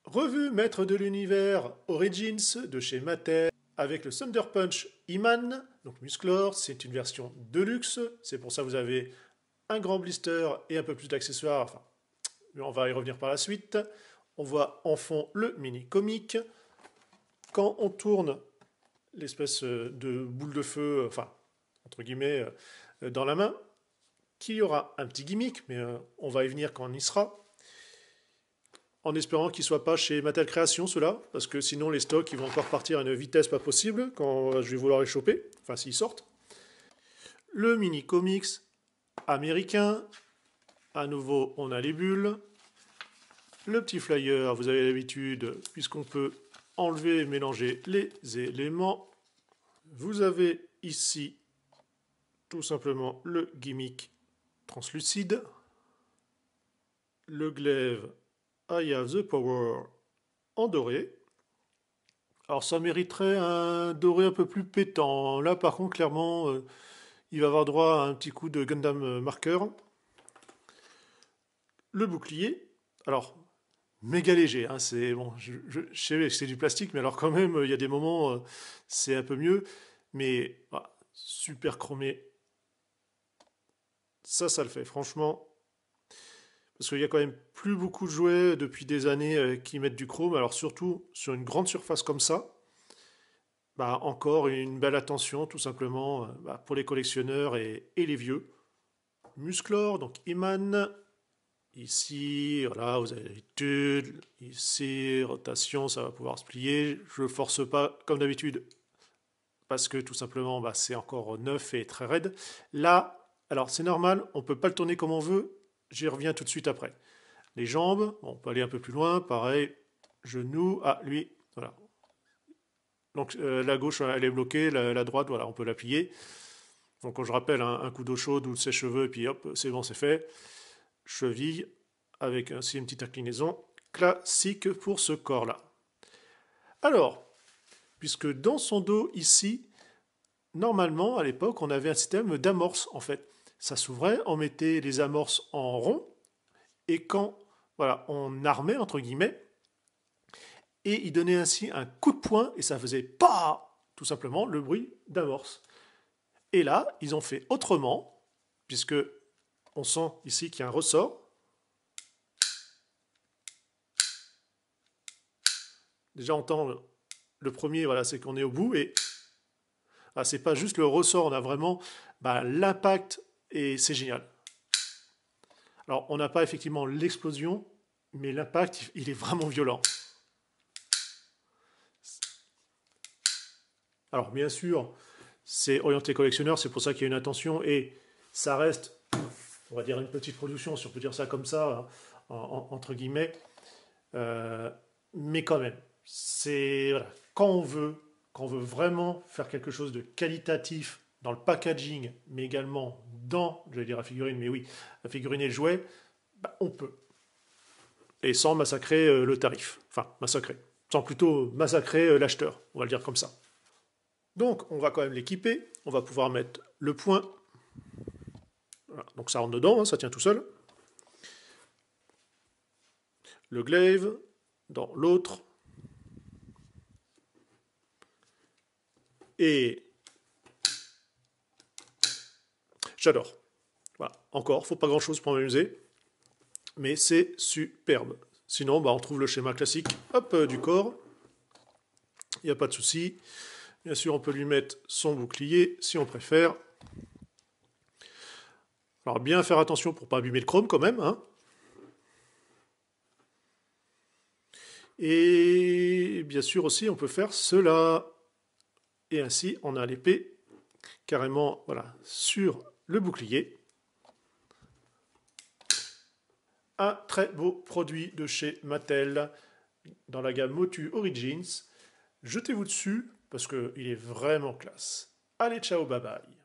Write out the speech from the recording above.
Revue Maître de l'Univers Origins de chez Mattel avec le Thunder Punch He-Man, donc Musclor, c'est une version Deluxe, c'est pour ça que vous avez un grand blister et un peu plus d'accessoires, enfin, on va y revenir par la suite. On voit en fond le mini-comic. Quand on tourne l'espèce de boule de feu, enfin, entre guillemets, dans la main, qu'il y aura un petit gimmick, mais on va y venir quand on y sera. En espérant qu'ils ne soient pas chez Mattel Création, ceux-là, parce que sinon les stocks ils vont encore partir à une vitesse pas possible quand je vais vouloir les choper, enfin s'ils sortent. Le mini comics américain, à nouveau on a les bulles. Le petit flyer, vous avez l'habitude, puisqu'on peut enlever et mélanger les éléments. Vous avez ici tout simplement le gimmick translucide, le glaive I have the power en doré. Alors ça mériterait un doré un peu plus pétant. Là par contre clairement il va avoir droit à un petit coup de Gundam marqueur. Le bouclier, alors méga léger, hein, c'est bon, je sais que c'est du plastique, mais alors quand même il y a des moments c'est un peu mieux, mais super chromé. Ça le fait franchement. Parce qu'il y a quand même plus beaucoup de jouets depuis des années qui mettent du chrome, alors surtout sur une grande surface comme ça, encore une belle attention tout simplement pour les collectionneurs et les vieux. Musclor, donc He-Man, ici, voilà, vous avez l'habitude, ici, rotation, ça va pouvoir se plier, je ne force pas comme d'habitude, parce que tout simplement c'est encore neuf et très raide. Là, alors c'est normal, on ne peut pas le tourner comme on veut, j'y reviens tout de suite après. Les jambes, on peut aller un peu plus loin, pareil, genou, lui, voilà. Donc la gauche, elle est bloquée, la droite, voilà, on peut la plier. Donc quand je rappelle un coup d'eau chaude ou de sèche-cheveux, et puis hop, c'est bon, c'est fait. Cheville, avec ainsi une petite inclinaison classique pour ce corps-là. Alors, puisque dans son dos ici, normalement, à l'époque, on avait un système d'amorce, en fait. Ça s'ouvrait, on mettait les amorces en rond, et quand voilà, on armait, entre guillemets, et il donnait ainsi un coup de poing, et ça faisait pas tout simplement le bruit d'amorce. Et là, ils ont fait autrement, puisque on sent ici qu'il y a un ressort. Déjà, on entend le premier, voilà, c'est qu'on est au bout, et c'est pas juste le ressort, on a vraiment l'impact, et c'est génial. Alors, on n'a pas effectivement l'explosion, mais l'impact, il est vraiment violent. Alors, bien sûr, c'est orienté collectionneur, c'est pour ça qu'il y a une attention, et ça reste, on va dire, une petite production, si on peut dire ça comme ça, entre guillemets, mais quand même, c'est voilà, quand on veut vraiment faire quelque chose de qualitatif dans le packaging, mais également dans, j'allais dire la figurine, mais oui, la figurine et le jouet, on peut. Et sans massacrer le tarif. Enfin, massacrer. Sans plutôt massacrer l'acheteur, on va le dire comme ça. Donc, on va quand même l'équiper. On va pouvoir mettre le point. Voilà. Donc, ça rentre dedans, hein, ça tient tout seul. Le glaive dans l'autre. Et j'adore. Voilà. Encore, faut pas grand chose pour m'amuser. Mais c'est superbe. Sinon, on trouve le schéma classique du corps. Il n'y a pas de souci. Bien sûr, on peut lui mettre son bouclier si on préfère. Alors, bien faire attention pour ne pas abîmer le chrome quand même. Hein. Et bien sûr aussi, on peut faire cela. Et ainsi, on a l'épée carrément sur le bouclier. Un très beau produit de chez Mattel dans la gamme Motu Origins. Jetez-vous dessus parce qu'il est vraiment classe. Allez, ciao, bye bye.